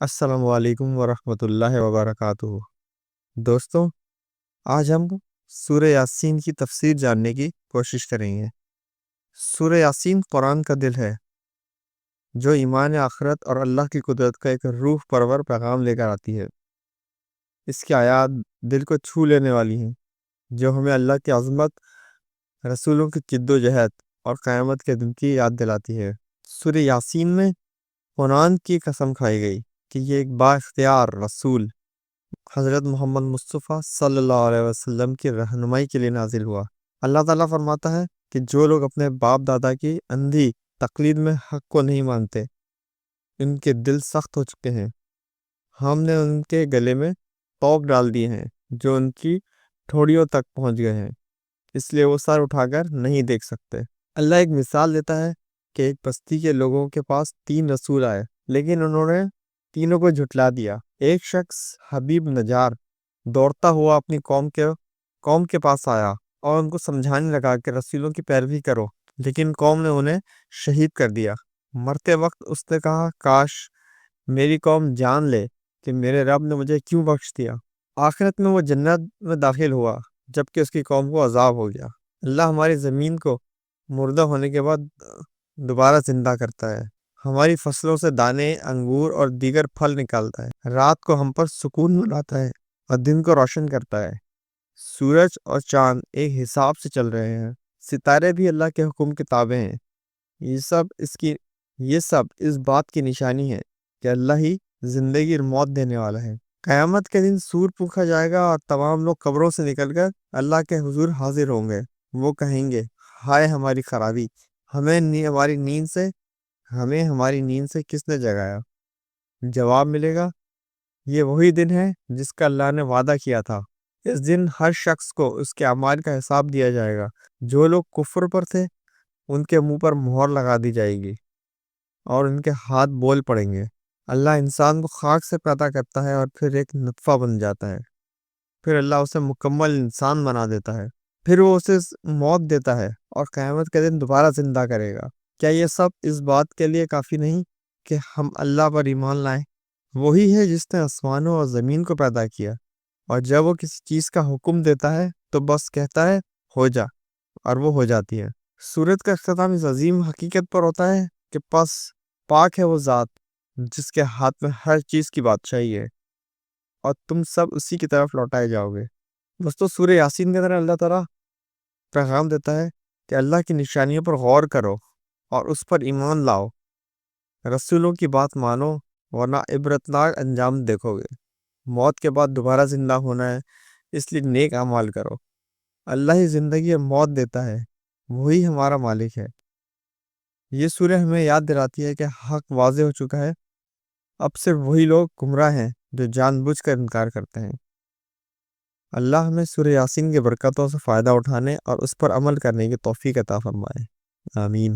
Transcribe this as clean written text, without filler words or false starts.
السلام علیکم ورحمۃ اللہ وبرکاتہ۔ دوستوں، آج ہم سورہ یاسین کی تفسیر جاننے کی کوشش کریں گے۔ سورہ یاسین قرآن کا دل ہے جو ایمان آخرت اور اللہ کی قدرت کا ایک روح پرور پیغام لے کر آتی ہے۔ اس کی آیات دل کو چھو لینے والی ہیں، جو ہمیں اللہ کی عظمت، رسولوں کی جد و جہد اور قیامت کے دن کی یاد دلاتی ہے۔ سورہ یاسین میں قرآن کی قسم کھائی گئی کہ یہ ایک با اختیار رسول حضرت محمد مصطفیٰ صلی اللہ علیہ وسلم کی رہنمائی کے لیے نازل ہوا۔ اللہ تعالیٰ فرماتا ہے کہ جو لوگ اپنے باپ دادا کی اندھی تقلید میں حق کو نہیں مانتے، ان کے دل سخت ہو چکے ہیں۔ ہم نے ان کے گلے میں توق ڈال دیے ہیں جو ان کی ٹھوڑیوں تک پہنچ گئے ہیں، اس لیے وہ سر اٹھا کر نہیں دیکھ سکتے۔ اللہ ایک مثال دیتا ہے کہ ایک بستی کے لوگوں کے پاس 3 رسول آئے، لیکن انہوں نے تینوں کو جھٹلا دیا۔ ایک شخص حبیب نجار دوڑتا ہوا اپنی قوم کے پاس آیا اور ان کو سمجھانے لگا کہ رسولوں کی پیروی کرو، لیکن قوم نے انہیں شہید کر دیا۔ مرتے وقت اس نے کہا، کاش میری قوم جان لے کہ میرے رب نے مجھے کیوں بخش دیا۔ آخرت میں وہ جنت میں داخل ہوا جبکہ اس کی قوم کو عذاب ہو گیا۔ اللہ ہماری زمین کو مردہ ہونے کے بعد دوبارہ زندہ کرتا ہے، ہماری فصلوں سے دانے، انگور اور دیگر پھل نکالتا ہے، رات کو ہم پر سکون بناتا ہے اور دن کو روشن کرتا ہے۔ سورج اور چاند ایک حساب سے چل رہے ہیں، ستارے بھی اللہ کے حکم کے تابع ہیں۔ یہ سب اس بات کی نشانی ہے کہ اللہ ہی زندگی اور موت دینے والا ہے۔ قیامت کے دن سور پھونکا جائے گا اور تمام لوگ قبروں سے نکل کر اللہ کے حضور حاضر ہوں گے۔ وہ کہیں گے، ہائے ہماری خرابی، ہمیں ہماری نیند سے کس نے جگایا؟ جواب ملے گا، یہ وہی دن ہے جس کا اللہ نے وعدہ کیا تھا۔ اس دن ہر شخص کو اس کے اعمال کا حساب دیا جائے گا۔ جو لوگ کفر پر تھے ان کے منہ پر مہر لگا دی جائے گی اور ان کے ہاتھ بول پڑیں گے۔ اللہ انسان کو خاک سے پیدا کرتا ہے اور پھر ایک نطفہ بن جاتا ہے، پھر اللہ اسے مکمل انسان بنا دیتا ہے، پھر وہ اسے موت دیتا ہے اور قیامت کے دن دوبارہ زندہ کرے گا۔ کیا یہ سب اس بات کے لیے کافی نہیں کہ ہم اللہ پر ایمان لائیں؟ وہی ہے جس نے آسمانوں اور زمین کو پیدا کیا، اور جب وہ کسی چیز کا حکم دیتا ہے تو بس کہتا ہے ہو جا، اور وہ ہو جاتی ہے۔ سورت کا اختتام اس عظیم حقیقت پر ہوتا ہے کہ پاک ہے وہ ذات جس کے ہاتھ میں ہر چیز کی بادشاہی ہے، اور تم سب اسی کی طرف لوٹائے جاؤ گے۔ دوستو، سورہ یاسین کے اندر اللہ تعالیٰ پیغام دیتا ہے کہ اللہ کی نشانیوں پر غور کرو اور اس پر ایمان لاؤ، رسولوں کی بات مانو ورنہ عبرتناک انجام دیکھو گے۔ موت کے بعد دوبارہ زندہ ہونا ہے، اس لیے نیک اعمال کرو۔ اللہ ہی زندگی اور موت دیتا ہے، وہی ہمارا مالک ہے۔ یہ سورہ ہمیں یاد دلاتی ہے کہ حق واضح ہو چکا ہے، اب صرف وہی لوگ گمراہ ہیں جو جان بوجھ کر انکار کرتے ہیں۔ اللہ ہمیں سورہ یاسین کی برکتوں سے فائدہ اٹھانے اور اس پر عمل کرنے کی توفیق عطا فرمائے، آمین۔